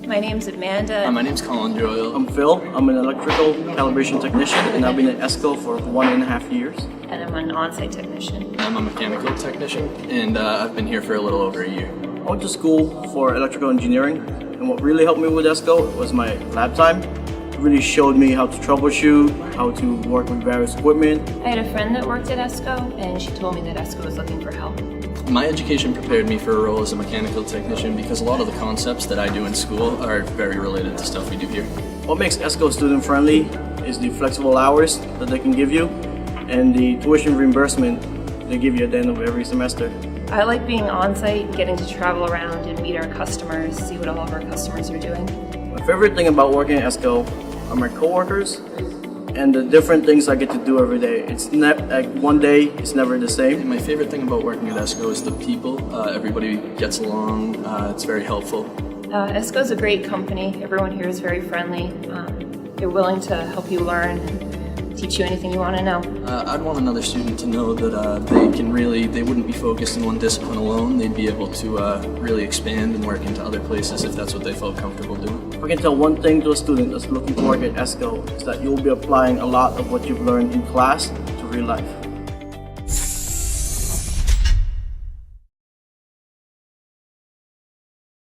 My name's Amanda. My name's Colin Doyle. I'm Phil. I'm an electrical calibration technician, and I've been at Essco for 1.5 years. And I'm an on-site technician. I'm a mechanical technician, and I've been here for a little over a year. I went to school for electrical engineering, and what really helped me with Essco was my lab time. It really showed me how to troubleshoot, how to work with various equipment. I had a friend that worked at Essco, and she told me that Essco was looking for help. My education prepared me for a role as a mechanical technician because a lot of the concepts that I do in school are very related to stuff we do here. What makes Essco student friendly is the flexible hours that they can give you and the tuition reimbursement they give you at the end of every semester. I like being on-site, getting to travel around and meet our customers, see what all of our customers are doing. My favorite thing about working at Essco are my coworkers and the different things I get to do every day. It's like one day, it's never the same. And my favorite thing about working at Essco is the people. Everybody gets along. It's very helpful. Essco's a great company. Everyone here is very friendly. They're willing to help you learn, teach you anything you want to know. I'd want another student to know that they wouldn't be focused in one discipline alone. They'd be able to really expand and work into other places if that's what they felt comfortable doing. If I can tell one thing to a student that's looking to work at Essco, is that you'll be applying a lot of what you've learned in class to real life.